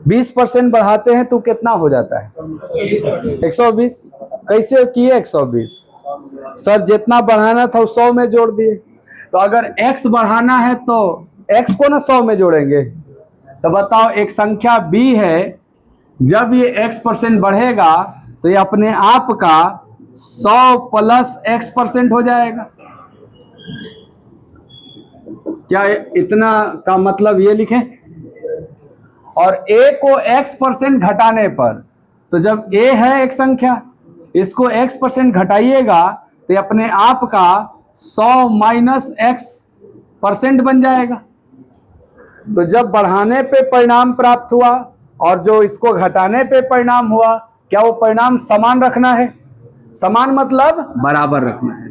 20% बढ़ाते हैं तो कितना हो जाता है? 120। कैसे किए 120? सर जितना बढ़ाना था 100 में जोड़ दिए। तो अगर x बढ़ाना है तो x को ना 100 में जोड़ेंगे। तो बताओ एक संख्या b है, जब ये x% बढ़ेगा तो ये अपने आप का 100 प्लस x% हो जाएगा। क्या इतना का मतलब ये लिखें? और a को x% घटाने पर, तो जब a है एक संख्या, इसको x% घटाइएगा तो ये अपने आप का 100 माइनस x% बन जाएगा। तो जब बढ़ाने पे परिणाम प्राप्त हुआ और जो इसको घटाने पे परिणाम हुआ, क्या वो परिणाम समान रखना है? समान मतलब बराबर रखना है।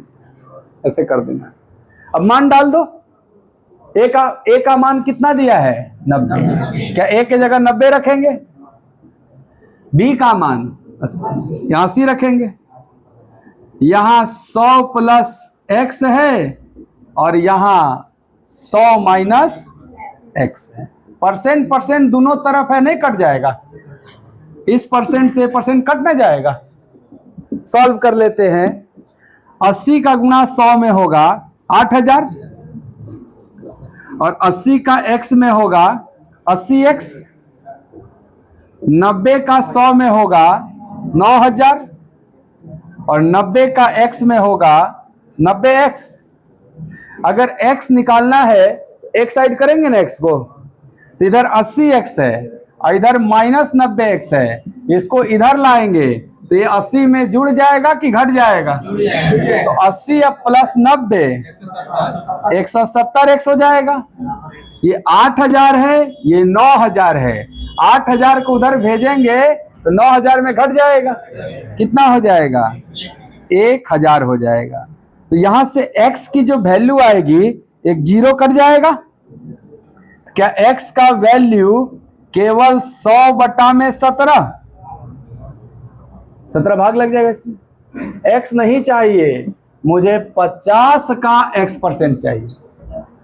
ऐसे कर देना। अब मान डाल दो। ए का मान कितना दिया है? 90। क्या ए की जगह 90 रखेंगे? बी का मान 80 रखेंगे। यहां 100 प्लस x है और यहां 100 माइनस x है। परसेंट दोनों तरफ है, नहीं कट जाएगा। इस परसेंट से परसेंट कट नहीं जाएगा। सॉल्व कर लेते हैं। 80 का गुणा 100 में होगा 8000 और 80 का x में होगा 80x। 90 का 100 में होगा 9000 और 90 का x में होगा 90x। अगर x निकालना है, एक साइड करेंगे ना x को, तो इधर 80x है और इधर माइनस 90x है। इसको इधर लाएंगे तो ये 80 में जुड़ जाएगा कि घट जाएगा? तो 80 अब प्लस 90 170 x हो जाएगा। ये 8000 है, ये 9000 है। 8000 को उधर भेजेंगे तो 9000 में घट जाएगा। कितना हो जाएगा? 1000 हो जाएगा। तो यहां से x की जो वैल्यू आएगी, एक जीरो कट जाएगा। क्या x का वैल्यू केवल 100 बटा में 17 भाग लग जाएगा इसमें। x नहीं चाहिए मुझे, 50 का x% चाहिए।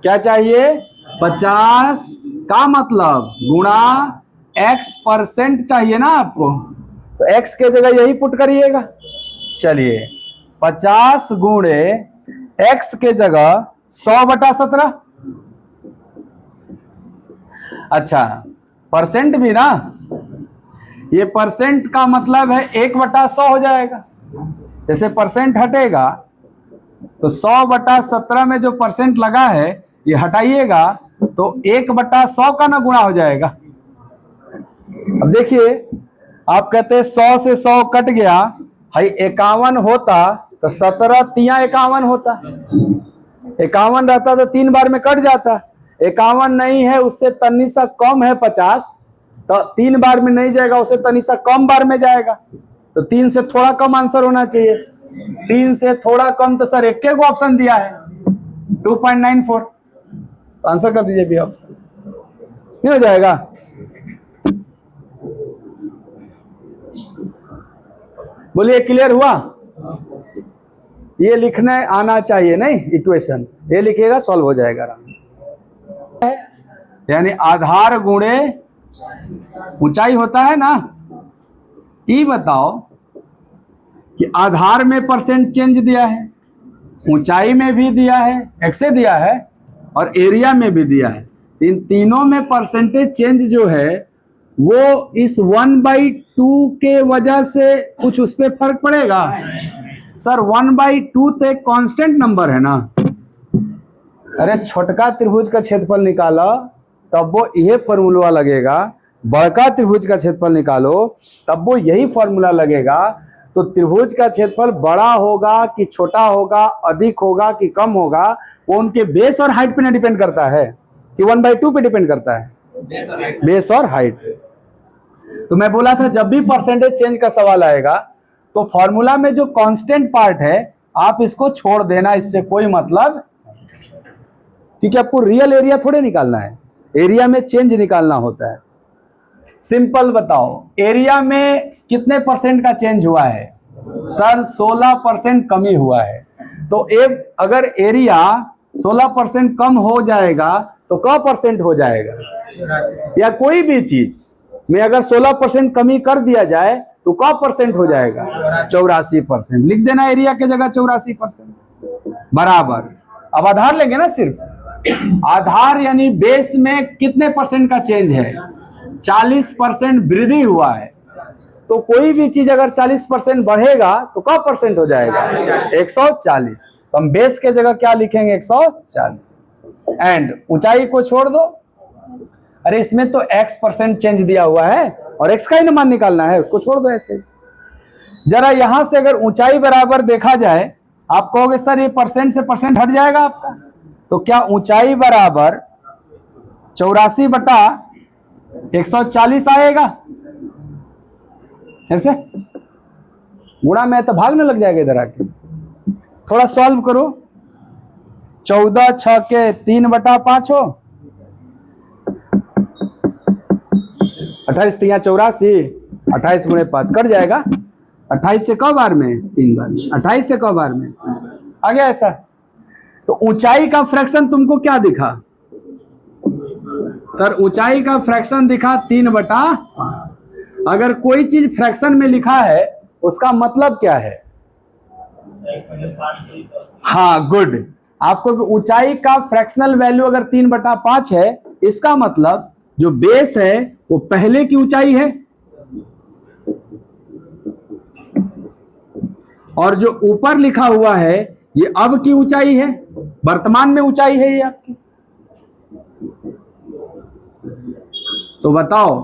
क्या चाहिए? 50 का मतलब गुणा x% चाहिए ना आपको। तो x के जगह यही पुट करिएगा। चलिए 50 गुणे x के जगह 100 बटा 17। अच्छा परसेंट भी ना, ये परसेंट का मतलब है 1 बटा 100 हो जाएगा। जैसे परसेंट हटेगा तो 100 बटा 17 में जो परसेंट लगा है ये हटाइएगा तो 1 बटा 100 का ना गुणा हो जाएगा। अब देखिए, आप कहते हैं 100 से 100 कट गया, भाई 51 होता तो 17 तिया 51 होता। 51 रहता तो 3 बार में कट जाता। 51 नहीं है, उससे तन्नी सा कम है 50, तो 3 बार में नहीं जाएगा, उससे तन्नी सा कम बार में जाएगा। तो 3 से थोड़ा कम आंसर होना चाहिए। 3 से थोड़ा कम तो सर एक को ऑप्शन दिया है 2.94। आंसर कर दीजिए भी ऑप्शन। नहीं हो जाएगा? बोलिए क्लियर हुआ? ये लिखना आना चाहिए नहीं, इक्वेशन ये लिखिएगा, सॉल्व हो जाएगा आराम से। यानी आधार गुणे ऊंचाई होता है ना। ये बताओ कि आधार में परसेंट चेंज दिया है, ऊंचाई में भी दिया है, एक्से दिया है और एरिया में भी दिया है। इन तीनों में परसेंटेज चेंज जो है वो इस 1/2 के वजह से कुछ उस पर फर्क पड़ेगा? सर 1/2 तो एक कांस्टेंट नंबर है ना। अरे छोटका त्रिभुज का क्षेत्रफल निकालो तब वो यही फॉर्मूला लगेगा, बड़का त्रिभुज का क्षेत्रफल निकालो तब वो यही फॉर्मूला लगेगा। तो त्रिभुज का क्षेत्रफल बड़ा होगा कि छोटा होगा, अधिक होगा कि कम होगा, वो उनके बेस और हाइट पे ना डिपेंड करता है कि 1/2 पे डिपेंड करता है, बेस और हाइट। तो मैं बोला था जब भी परसेंटेज चेंज का सवाल आएगा तो फॉर्मूला में जो कांस्टेंट पार्ट है आप इसको छोड़ देना, इससे कोई मतलब, क्योंकि आपको रियल एरिया थोड़े निकालना है, एरिया में चेंज निकालना होता है। सिंपल बताओ, एरिया में कितने परसेंट का चेंज हुआ है? सर 16% कमी हुआ है। तो अगर एरिया 16% कम हो जाएगा तो क्या परसेंट हो जाएगा? या कोई भी चीज में अगर 16% कमी कर दिया जाए तो क्या परसेंट हो जाएगा? 84%। लिख देना एरिया के जगह 84% बराबर। अब आधार लेंगे ना, सिर्फ आधार यानी बेस में कितने परसेंट का चेंज है? 40% वृद्धि हुआ है। तो कोई भी चीज अगर 40% बढ़ेगा तो क्या परसेंट हो जाएगा? 140। तो हम बेस के जगह क्या लिखेंगे? 140। एंड ऊंचाई को छोड़ दो। अरे इसमें तो x% चेंज दिया हुआ है और x का ही मान निकालना है, उसको छोड़ दो ऐसे। जरा यहां से अगर ऊंचाई बराबर देखा जाए, आप कहोगे सर ये परसेंट से परसेंट हट जाएगा आपका, तो क्या ऊंचाई बराबर 84/140 आएगा? ऐसे गुणा में तो भागने लग जाएगा। इधर आके थोड़ा सॉल्व करो। 14 6 के 3/5 हो, 28 3 84, 28 गुणे 5 कट जाएगा। 28 से क बार में? 3 बार। 28 से क बार में? आ गया ऐसा। तो ऊंचाई का फ्रैक्शन तुमको क्या दिखा? सर ऊंचाई का फ्रैक्शन दिखा 3/5। अगर कोई चीज फ्रैक्शन में लिखा है उसका मतलब क्या है? हाँ गुड। आपको ऊंचाई का फ्रैक्शनल वैल्यू अगर 3/5 है, इसका मतलब जो बेस है वो पहले की ऊंचाई है और जो ऊपर लिखा हुआ है ये अब की ऊंचाई है, वर्तमान में ऊंचाई है ये आपकी। तो बताओ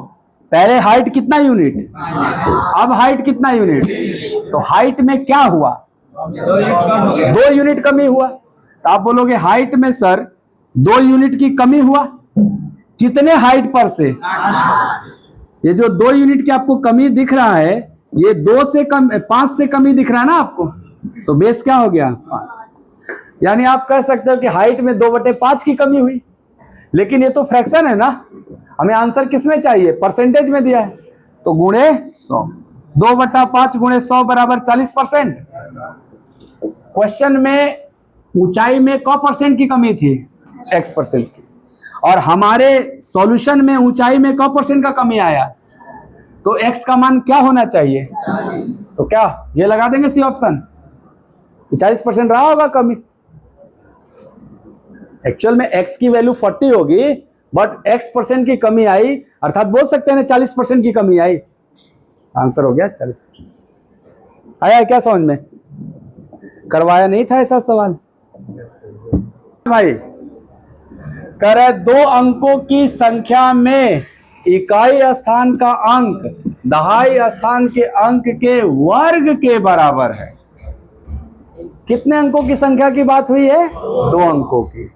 पहले हाइट कितना यूनिट, अब हाइट कितना यूनिट? तो हाइट में क्या हुआ? 2 यूनिट कमी हुआ। तो आप बोलोगे हाइट में सर 2 यूनिट की कमी हुआ, कितने हाइट पर से? ये जो 2 यूनिट की आपको कमी दिख रहा है ये 2 से कम 5 से कमी दिख रहा है ना आपको, तो बेस क्या हो गया? 5। यानी आप कह सकते हो कि हाइट में 2/5 की कमी हुई। लेकिन ये तो फ्रैक्शन है ना, हमें आंसर किस में चाहिए? परसेंटेज में दिया है, तो गुणे 100। 2/5 गुणे 100 बराबर 40%। क्वेश्चन में ऊंचाई में क परसेंट की कमी थी? x% की। और हमारे सॉल्यूशन में ऊंचाई में क परसेंट का कमी आया, तो x का मान क्या होना चाहिए? तो क्या ये लगा देंगे सी ऑप्शन? 40% रहा होगा कमी। एक्चुअल में x की वैल्यू 40 होगी, बट x% की कमी आई, अर्थात बोल सकते हैं 40% की कमी आई। आंसर हो गया 40%। आया है क्या समझ में? करवाया नहीं था ऐसा सवाल भाई। करे 2 अंकों की संख्या में इकाई स्थान का अंक दहाई स्थान के अंक के वर्ग के बराबर है। कितने अंकों की संख्या की बात हुई है? 2 अंकों की।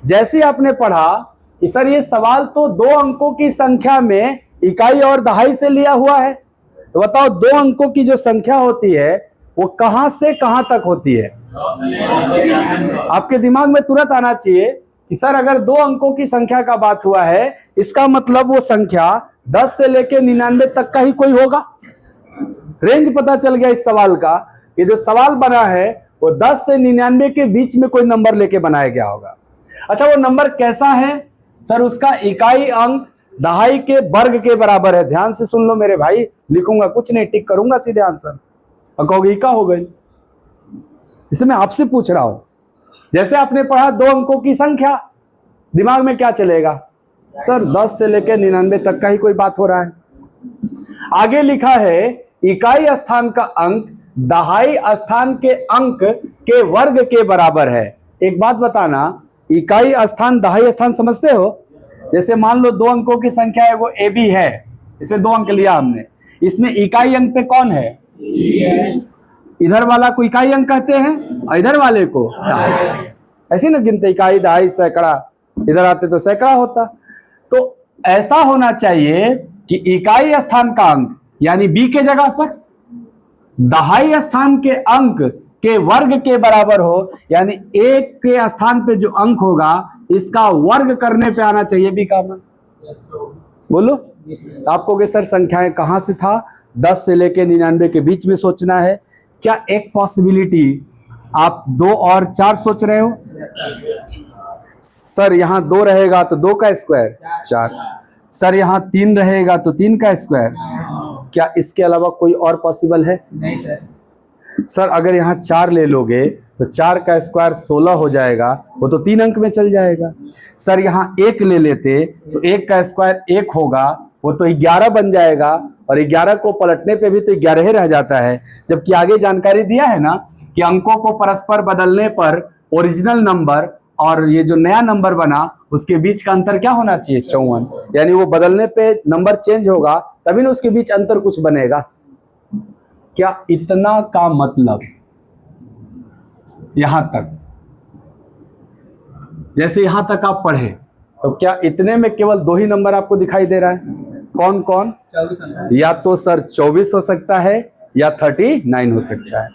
जैसे आपने पढ़ा कि सर ये सवाल तो 2 अंकों की संख्या में इकाई और दहाई से लिया हुआ है, तो बताओ 2 अंकों की जो संख्या होती है वो कहां से कहां तक होती है? आपके दिमाग में तुरंत आना चाहिए कि सर अगर 2 अंकों की संख्या का बात हुआ है, इसका मतलब वो संख्या 10 से लेके 99 तक का ही कोई होगा। रेंज पता चल गया इस सवाल का। ये जो सवाल बना है वो 10 से 99 के बीच में कोई नंबर लेके बनाया गया होगा। अच्छा वो नंबर कैसा है? सर उसका इकाई अंक दहाई के वर्ग के बराबर है। ध्यान से सुन लो मेरे भाई, लिखूंगा कुछ नहीं, टिक करूंगा सीधे आंसर और कहोगे इका हो गई। इसे मैं आपसे पूछ रहा हूं, जैसे आपने पढ़ा 2 अंकों की संख्या, दिमाग में क्या चलेगा? सर 10 से लेकर 99 तक का ही कोई बात हो रहा है। आगे लिखा है इकाई स्थान का अंक दहाई स्थान के अंक के वर्ग के बराबर है। एक बात बताना, इकाई स्थान दहाई स्थान समझते हो? जैसे मान लो 2 अंकों की संख्या है, वो ए बी है, इसमें 2 अंक लिया हमने, इसमें इकाई अंक पे कौन है? इधर वाला को इकाई अंक कहते हैं और इधर वाले को दहाई। ऐसी ना गिनते, इकाई दहाई सैकड़ा, इधर आते तो सैकड़ा होता। तो ऐसा होना चाहिए कि इकाई स्थान का अंक यानी बी के जगह पर दहाई स्थान के अंक के वर्ग के बराबर हो, यानी एक के स्थान पे जो अंक होगा इसका वर्ग करने पे आना चाहिए बी का मान। बोलो आपको कि सर संख्याएं कहां से था? 10 से लेके 99 के बीच में सोचना है। क्या एक पॉसिबिलिटी आप 2 और 4 सोच रहे हो? सर यहां 2 रहेगा तो 2 का स्क्वायर 4। सर यहाँ 3 रहेगा तो 3 का स्क्वायर, क्या इसके अलावा कोई और पॉसिबल है? नहीं सर। सर अगर यहाँ 4 ले लोगे तो 4 का स्क्वायर 16 हो जाएगा, वो तो 3 अंक में चल जाएगा। सर यहाँ 1 ले लेते तो 1 का स्क्वायर 1 होगा, वो तो 11 बन जाएगा, और 11 को पलटने पे भी तो 11 ही रह जाता है। जबकि आगे जानकारी दिया है ना कि अंकों को परस्पर बदलने पर ओरिजिनल नंबर और ये जो नया नंबर बना उसके बीच का अंतर क्या होना चाहिए? 54। यानी वो बदलने पे नंबर चेंज होगा तभी ना उसके बीच अंतर कुछ बनेगा। क्या इतना का मतलब यहां तक, जैसे यहां तक आप पढ़े तो क्या इतने में केवल 2 ही नंबर आपको दिखाई दे रहा है? कौन कौन? 24। या तो सर 24 हो सकता है या 39 हो सकता है।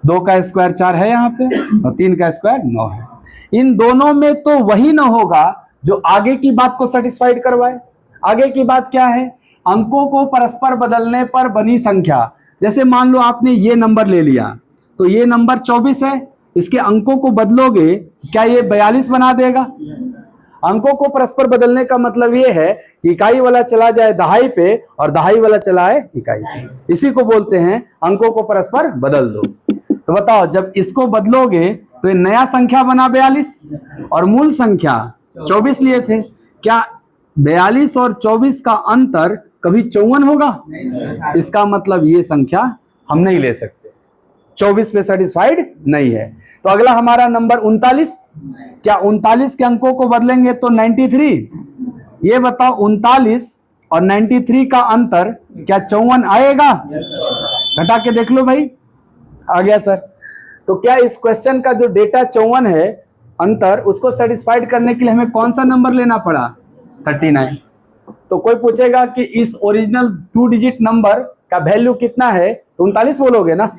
2 का स्क्वायर 4 है यहाँ पे और 3 का स्क्वायर 9 है। इन दोनों में तो वही ना होगा जो आगे की बात को सेटिस्फाइड करवाए। आगे की बात क्या है? अंकों को परस्पर बदलने पर बनी संख्या। जैसे मान लो आपने ये नंबर ले लिया तो ये नंबर 24 है, इसके अंकों को बदलोगे क्या ये 42 बना देगा? अंकों को परस्पर बदलने का मतलब ये है कि इकाई वाला चला जाए दहाई पे और दहाई वाला चलाए इकाई पे, इसी को बोलते हैं अंकों को परस्पर बदल दो। तो बताओ, जब इसको बदलोगे तो ये नया संख्या बना 42 और मूल संख्या 24 लिए थे। क्या 42 और 24 का अंतर कभी 54 होगा? इसका मतलब ये संख्या हम नहीं ले सकते, 24 पे सेटिस्फाइड नहीं है। तो अगला हमारा नंबर 39। क्या 39 के अंकों को बदलेंगे तो 93? ये बताओ 39 और 93 का अंतर क्या 54 आएगा? घटा के देख लो भाई, आ गया सर। तो क्या इस क्वेश्चन का जो डेटा 54 है अंतर, उसको सेटिस्फाइड करने के लिए हमें कौन सा नंबर लेना पड़ा? 39। तो कोई पूछेगा कि इस ओरिजिनल 2 डिजिट नंबर का वैल्यू कितना है तो 39 बोलोगे ना,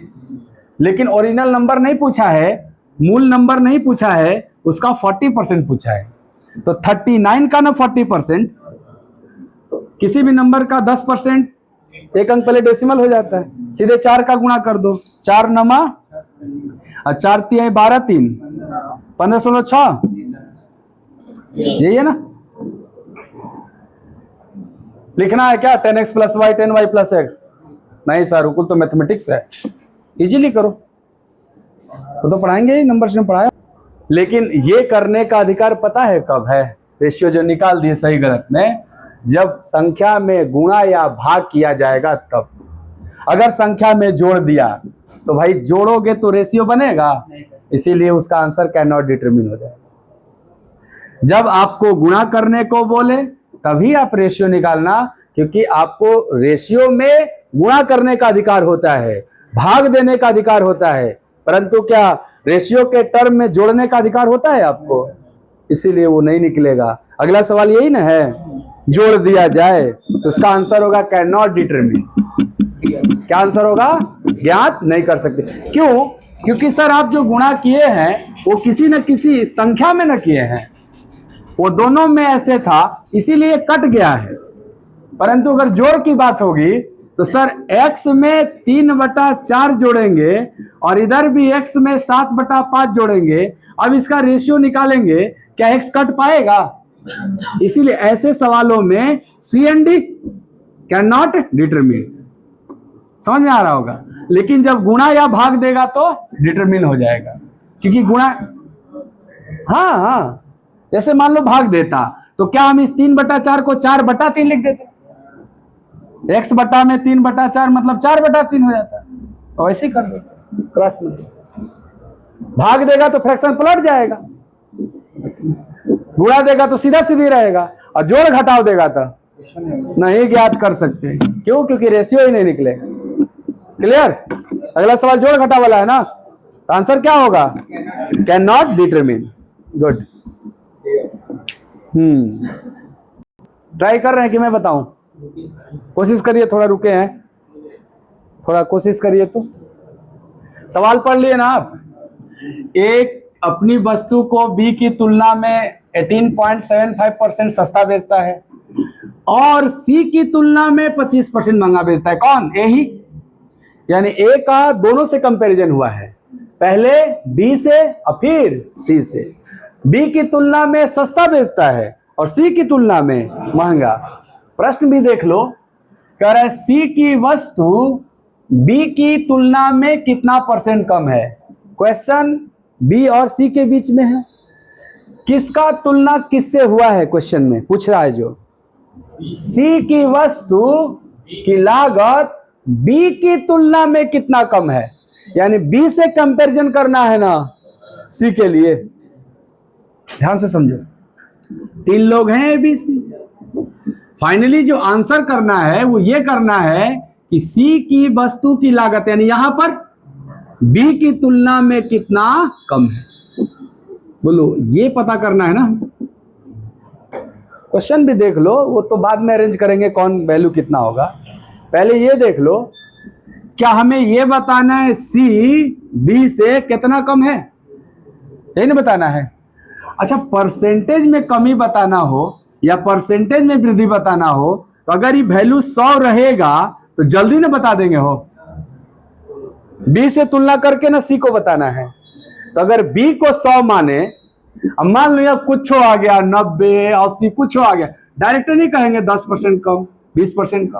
लेकिन ओरिजिनल नंबर नहीं पूछा है, मूल नंबर नहीं पूछा है, उसका 40% पूछा है। तो 39 का ना 40%, किसी भी नंबर का 10%, एक अंक पहले डेसिमल हो जाता है, सीधे 4 का गुणा कर दो, 4 नमा और 4 3 12 3 15 16 6, यही है ना? लिखना है क्या 10x + y 10y + x? नहीं सर, रुकुल तो मैथमेटिक्स है, इजीली करो, वो तो पढ़ाएंगे ही, नंबर से पढ़ाया। लेकिन ये करने का अधिकार पता है कब है? रेशियो जो निकाल दिए सही गलत में, जब संख्या में गुणा या भाग किया जाएगा तब। अगर संख्या में जोड़ दिया तो भाई जोड़ोगे तो रेशियो बनेगा, इसीलिए उसका आंसर कैन नॉट डिटरमिन हो जाएगा। जब आपको गुणा करने को बोले तभी आप रेशियो निकालना, क्योंकि आपको रेशियो में गुणा करने का अधिकार होता है, भाग देने का अधिकार होता है, परंतु क्या रेशियो के टर्म में जोड़ने का अधिकार होता है आपको? इसीलिए वो नहीं निकलेगा। अगला सवाल यही ना है, जोड़ दिया जाए तो उसका आंसर होगा कैन नॉट डिटरमिन। क्या आंसर होगा? ज्ञात नहीं कर सकते। क्यों? क्योंकि सर आप जो गुणा किए हैं वो किसी न किसी संख्या में न किए हैं, वो दोनों में ऐसे था इसीलिए कट गया है। परंतु अगर जोड़ की बात होगी तो सर x में 3/4 जोड़ेंगे और इधर भी x में 7/5 जोड़ेंगे। अब इसका रेशियो निकालेंगे, क्या x कट पाएगा? इसीलिए ऐसे सवालों में C and D can not determine. समझ में आ रहा होगा? लेकिन जब गुणा या भाग देगा तो डिटरमिन हो जाएगा, क्योंकि गुणा, हाँ, जैसे मान लो भाग देता तो क्या हम इस 3/4 को 4/3 लिख देते? x बटा में 3/4 मतलब 4/3 हो जाता है, और ऐसे कर दो क्रॉस में। भाग देगा तो फ्रैक्शन पलट जाएगा, गुणा देगा तो सीधा सीधी रहेगा, और जोड़ घटाव देगा तो नहीं ज्ञात कर सकते। क्यों? क्योंकि रेशियो ही नहीं निकलेगा। क्लियर? अगला सवाल जोड़ घटाव वाला है ना, तो आंसर क्या होगा? Can not determine. Good. Try कर रहे हैं कि मैं बताऊं? कोशिश करिए, थोड़ा रुके हैं, थोड़ा कोशिश करिए। तो सवाल पढ़ लिए ना आप? एक अपनी वस्तु को बी की तुलना में 18.75% सस्ता बेचता है और सी की तुलना में 25% महंगा बेचता है। कौन? ए ही। यानी ए का दोनों से कंपैरिजन हुआ है, पहले बी से और फिर सी से। बी की तुलना में सस्ता बेचता है और सी की तुलना में महंगा। प्रश्न भी देख लो, कह रहा है सी की वस्तु बी की तुलना में कितना % कम है। क्वेश्चन बी और सी के बीच में है, किसका तुलना किससे हुआ है क्वेश्चन में पूछ रहा है। जो सी की वस्तु की लागत बी की तुलना में कितना कम है, यानी बी से कंपैरिजन करना है ना सी के लिए। ध्यान से समझो, 3 लोग हैं ए बी सी। फाइनली जो आंसर करना है वो ये करना है कि सी की वस्तु की लागत यानी यहां पर बी की तुलना में कितना कम है। बोलो ये पता करना है ना। क्वेश्चन भी देख लो, वो तो बाद में अरेंज करेंगे कौन वैल्यू कितना होगा। पहले ये देख लो, क्या हमें ये बताना है सी बी से कितना कम है, यही ना बताना है। अच्छा, परसेंटेज में कमी बताना हो या परसेंटेज में वृद्धि बताना हो तो अगर ये वैल्यू 100 रहेगा तो जल्दी ना बता देंगे हो। बी से तुलना करके ना सी को बताना है। तो अगर बी को 100 माने, अब मान लो कुछ आ गया 90 80 कुछ आ गया, डायरेक्ट नहीं कहेंगे 10% कम 20% कम।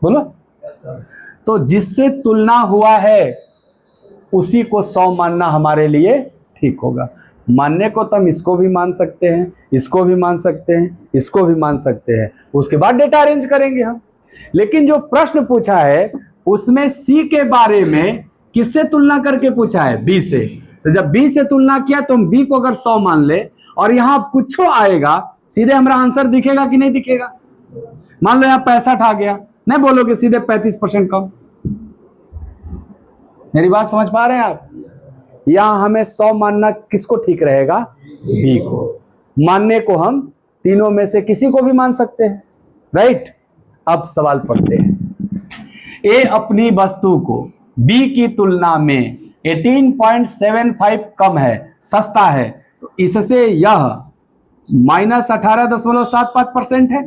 बोलो, तो जिससे तुलना हुआ है उसी को 100 मानना हमारे लिए ठीक होगा। मानने को तो हम इसको भी मान सकते हैं, इसको भी मान सकते हैं, इसको भी मान सकते हैं, उसके बाद डेटा अरेंज करेंगे हम। लेकिन जो प्रश्न पूछा है उसमें सी के बारे में किससे तुलना करके पूछा है, बी से। तो जब बी से तुलना किया तो हम बी को अगर 100 मान ले और यहां कुछ आएगा, सीधे हमारा आंसर दिखेगा कि नहीं दिखेगा। मान लो यहां 65 आ गया, नहीं बोलोगे सीधे 35% कम। मेरी बात समझ पा रहे हैं आप। यहां हमें 100 मानना किसको ठीक रहेगा, बी को। मानने को हम तीनों में से किसी को भी मान सकते हैं, राइट। अब सवाल पढ़ते हैं। ए अपनी वस्तु को बी की तुलना में 18.75 कम है, सस्ता है, तो इससे यह -18.75% है।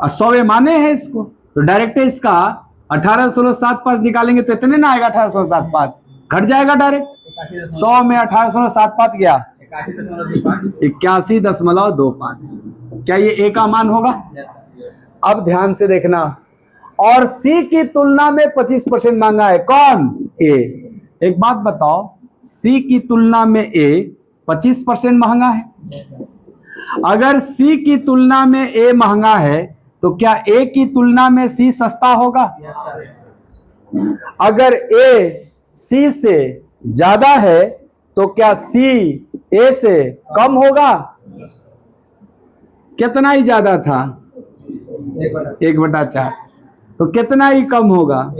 100 माने हैं इसको, तो डायरेक्ट इसका 18.75 निकालेंगे तो इतने ना आएगा 18.75, घट जाएगा डायरेक्ट। 100 में 18.75 गया 81.25। क्या ये ए का मान होगा? अब ध्यान से देखना, और सी की तुलना में 25% मांगा है। कौन? ए। एक बात बताओ, सी की तुलना में ए 25% महंगा है। अगर सी की तुलना में ए महंगा है तो क्या ए की तुलना में सी सस्ता होगा? अगर ए सी से ज्यादा है तो क्या सी ए से कम होगा? कितना ही ज्यादा था? 1/4। तो कितना ही कम होगा?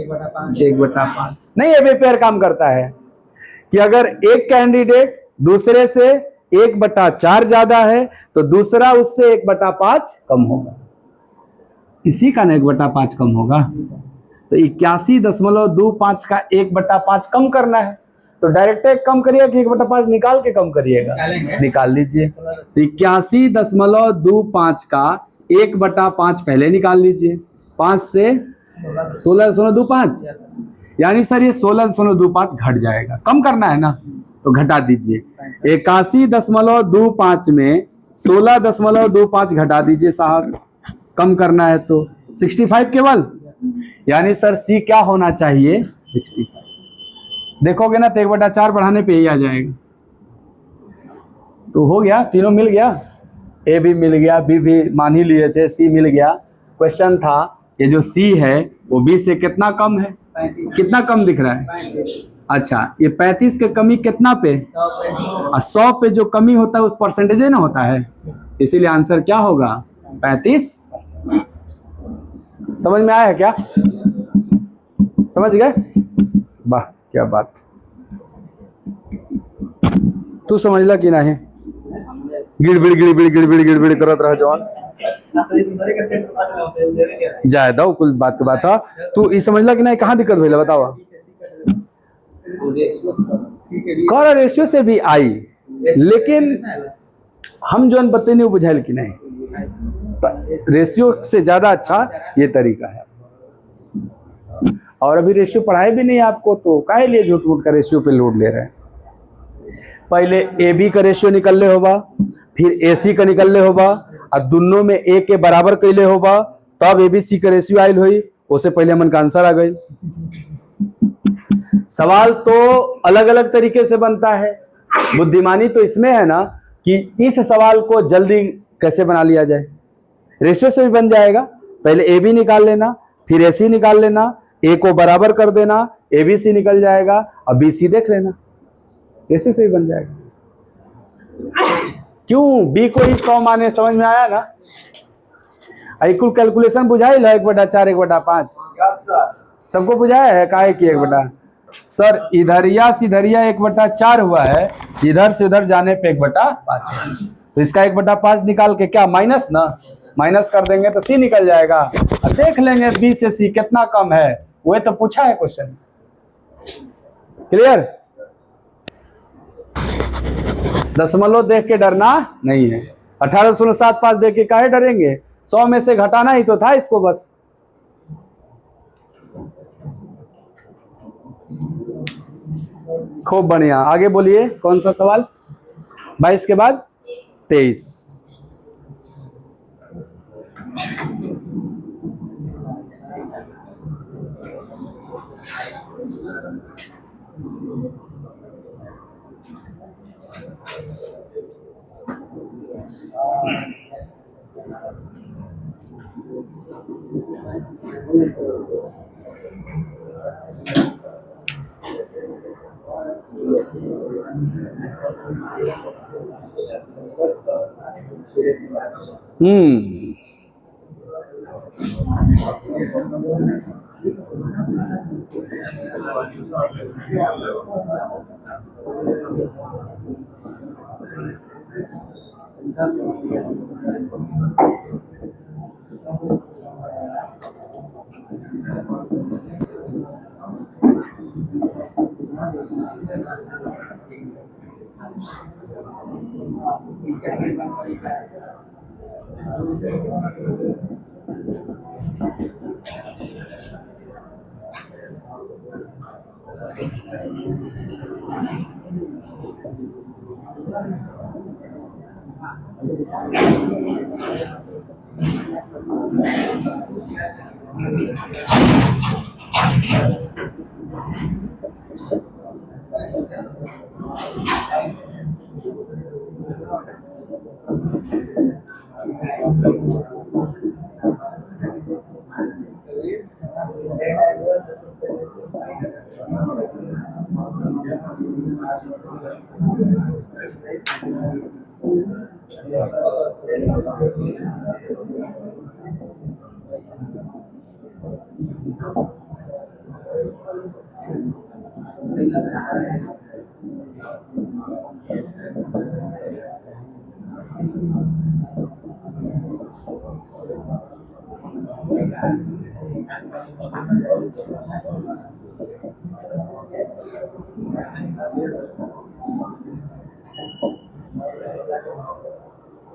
1/5। नहीं, ये पेयर काम करता है कि अगर एक कैंडिडेट दूसरे से 1/4 ज्यादा है तो दूसरा उससे 1/5 कम होगा। इसी का ना 1/5 कम होगा। तो 81.25 का 1/5 कम करना है तो डायरेक्ट कम करिएगा कि 1/5 निकाल के कम करिएगा? निकाल लीजिए। तो 81.25 का 1/5 पहले निकाल लीजिए। 5 से 16.25, यानी सर ये 16.25 घट जाएगा। कम करना है ना तो घटा दीजिए। 81.25 में 16.25 घटा दीजिए साहब, कम करना है तो 65 केवल, यानी सर सी क्या होना चाहिए? 65। देखोगे ना तो 1/4 बढ़ाने पे ही आ जाएगा। तो हो गया, तीनों मिल गया। ए भी मिल गया, बी भी मान ही लिए थे, सी मिल गया। क्वेश्चन था ये जो सी है वो बी से कितना कम है? कितना कम दिख रहा है? अच्छा, ये 35 के कमी कितना पे? 100 पे जो कमी होता है उस परसेंटेज ना होता है, इसीलिए आंसर क्या होगा? 35। समझ में आया क्या? समझ गए? वाह क्या बात। तू समझला कि नहीं? गिड़बिड़ गिड़बिड़ गिड़बिड़ गिड़बिड़ करत रह जवान जाए दो, कुल बात के बात था। तू ई समझला कि नहीं? कहाँ दिक्कत भइल बताओ? कर रेशियो से भी आई, लेकिन हम जो बतेने वो बुझाइल कि नहीं, रेशियो से ज्यादा अच्छा ये तरीका है। और अभी रेशियो पढ़ाए भी नहीं आपको, तो काहे लिए झूठ मूठ का रेशियो पे लोड ले रहे हैं? पहले ए बी का रेशियो निकलले होगा, फिर ए सी का निकलले होगा, और दोनों में ए के बराबर कैले होगा, तब ए बी सी का रेशियो आयल हुई। उससे पहले मन का आंसर आ गई। सवाल तो अलग अलग तरीके से बनता है। बुद्धिमानी तो इसमें है ना कि इस सवाल को जल्दी कैसे बना लिया जाए। रेशियो से भी बन जाएगा, पहले ए बी निकाल लेना, फिर ए सी निकाल लेना, ए को बराबर कर देना, ए बी सी निकल जाएगा, अब बी सी देख लेना, रेशियो से भी बन जाएगा। क्यों बी को ही 100 माने, समझ में आया ना। कुल कैलकुलेशन बुझाइल है 1/4 1/5 सबको बुझाया है, काहे की 1/, सर इधरिया से इधरिया 1/4 हुआ है, इधर से उधर जाने पे 1/5। तो इसका 1/5 निकाल के क्या माइनस ना, माइनस कर देंगे तो सी निकल जाएगा। देख लेंगे बी से सी कितना कम है, वो तो पूछा है क्वेश्चन। क्लियर। दशमलव देख के डरना नहीं है। 18.75 देख के काहे डरेंगे, 100 में से घटाना ही तो था इसको बस। खूब बढ़िया, आगे बोलिए कौन सा सवाल। 22 के बाद 23।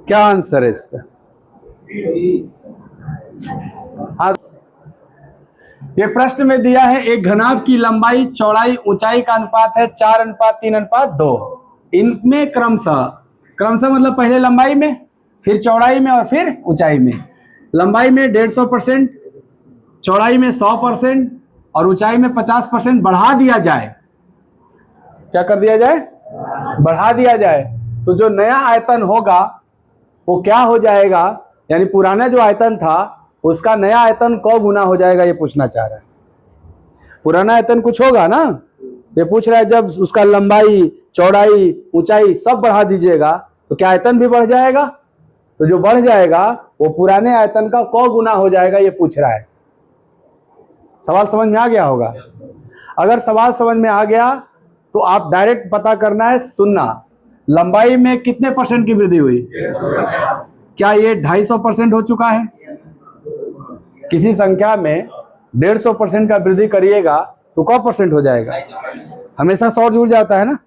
क्या आंसर है इसका। हाँ, ये प्रश्न में दिया है एक घनाभ की लंबाई चौड़ाई ऊंचाई का अनुपात है 4:3:2। इनमें क्रमशः मतलब पहले लंबाई में, फिर चौड़ाई में और फिर ऊंचाई में। लंबाई में 150%, चौड़ाई में 100% और ऊंचाई में 50% बढ़ा दिया जाए। क्या कर दिया जाए, बढ़ा दिया जाए। तो जो नया आयतन होगा वो क्या हो जाएगा, यानी पुराना जो आयतन था उसका नया आयतन कौ गुना हो जाएगा, ये पूछना चाह रहा है। पुराना आयतन कुछ होगा ना, ये पूछ रहा है जब उसका लंबाई चौड़ाई ऊंचाई सब बढ़ा दीजिएगा तो क्या आयतन भी बढ़ जाएगा। तो जो बढ़ जाएगा वो पुराने आयतन का कौ गुना हो जाएगा, ये पूछ रहा है। सवाल समझ में आ गया होगा। अगर सवाल समझ में आ गया तो आप डायरेक्ट पता करना है, सुनना लंबाई में कितने % की वृद्धि हुई। क्या ये 250% हो चुका है। किसी संख्या में 150% का वृद्धि करिएगा तो कौ % हो जाएगा, हमेशा 100 जुड़ जाता है ना।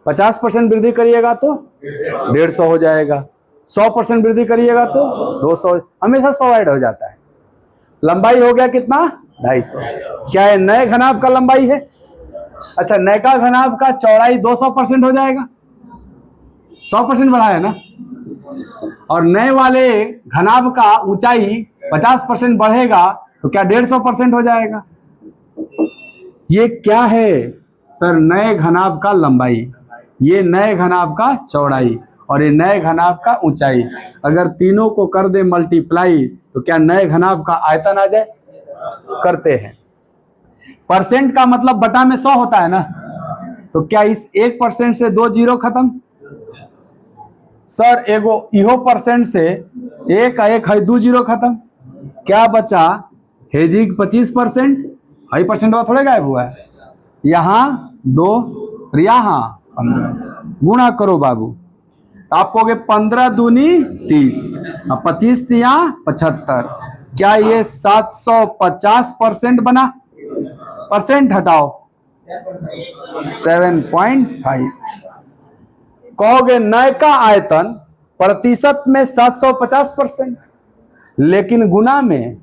50% वृद्धि करिएगा तो 150 हो जाएगा, 100% वृद्धि करिएगा तो 200, हमेशा 100 ऐड हो जाता है। लंबाई हो गया कितना, 250। क्या ये नए घनाभ का लंबाई है। अच्छा, नयका घनाभ का चौड़ाई 200% हो जाएगा, 100% बढ़ा है ना, और नए वाले घनाभ का ऊंचाई 50% बढ़ेगा तो क्या 150% हो जाएगा। ये क्या है सर? नए घनाभ का लंबाई, ये नए घनाभ का चौड़ाई और ये नए घनाभ का ऊंचाई। अगर तीनों को कर दे मल्टीप्लाई तो क्या नए घनाभ का आयतन आ जाए? करते हैं। परसेंट का मतलब बटा में 100 होता है ना, तो क्या इस 1% से 2 जीरो खत्म? सर एगो इहो परसेंट से एक है 2 जीरो खत्म। क्या बचा? हेजिंग 25%, हाई परसेंट थोड़े गायब हुआ है। यहां 2 और यहां 15, गुणा करो बाबू, आप कहोगे 15 दूनी 30 और 25 तिया 75। क्या ये 750% बना? परसेंट हटाओ 7.5। कहोगे नयका आयतन प्रतिशत में 750%, लेकिन गुना में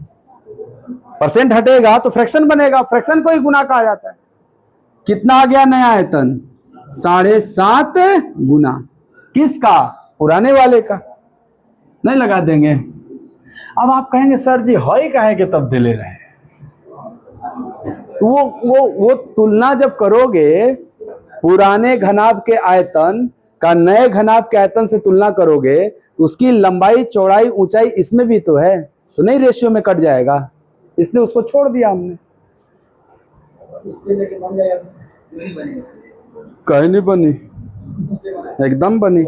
परसेंट हटेगा तो फ्रैक्शन बनेगा, फ्रैक्शन को ही गुना कहा जाता है। कितना आ गया नया आयतन? 7.5 गुना किसका? पुराने वाले का। नहीं लगा देंगे। अब आप कहेंगे सर जी हॉई काहे के तब दिले रहे? वो तुलना जब करोगे पुराने घनाभ के आयतन का नए घनाभ के आयतन से तुलना करोगे तो उसकी लंबाई चौड़ाई ऊंचाई इसमें भी तो है, तो नहीं रेशियो में कट जाएगा, इसलिए उसको छोड़ दिया हमने। कहीं नहीं बनी, एकदम बनी।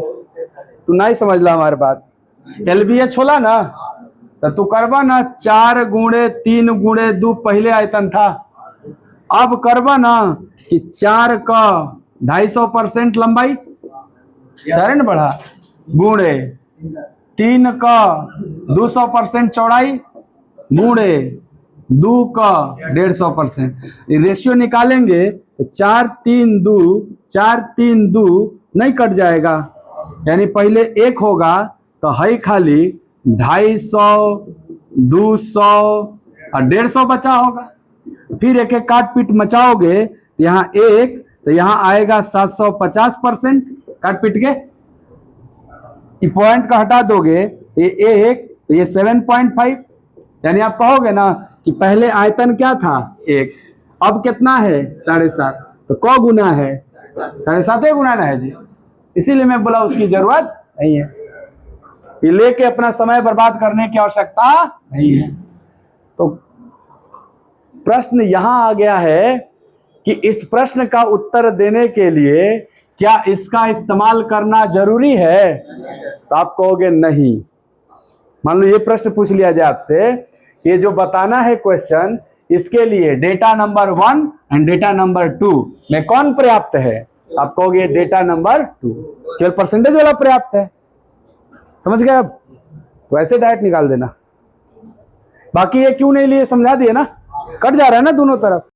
तू नहीं समझ ला हमारी बात। LBH होला ना, तो तू करबा ना 4 गुणे 3 गुणे 2 पहले आयतन था, अब करबा ना कि 4 का 250% लंबाई, 4 न बढ़ा, गुणे 3 का 200% चौड़ाई, गुणे 2 का 150%। रेशियो निकालेंगे तो 4 3 2 4 3 2 नहीं कट जाएगा, यानी पहले 1 होगा तो है खाली 250 200 और 150 बचा होगा। फिर एक एक काट पीट मचाओगे तो यहाँ 1 तो यहाँ आएगा 750%। काट पीट के पॉइंट का हटा दोगे ये 1 तो ये 7.5, यानी आप कहोगे ना कि पहले आयतन क्या था 1, अब कितना है 7.5, तो क गुना है 7.5 गुना ना है जी। इसीलिए मैं बोला उसकी जरूरत नहीं है, ये लेके अपना समय बर्बाद करने की आवश्यकता नहीं है। तो प्रश्न यहां आ गया है कि इस प्रश्न का उत्तर देने के लिए क्या इसका इस्तेमाल करना जरूरी है? तो आप कहोगे नहीं। मान लो ये प्रश्न पूछ लिया जाए आपसे, ये जो बताना है क्वेश्चन, इसके लिए data number 1 and data number 2 में कौन पर्याप्त है? आप कहोगे डेटा नंबर 2, केवल परसेंटेज वाला पर्याप्त है। समझ गए? अब तो ऐसे डायरेक्ट निकाल देना। बाकी ये क्यों नहीं लिए समझा दिए ना, कट जा रहा है ना दोनों तरफ।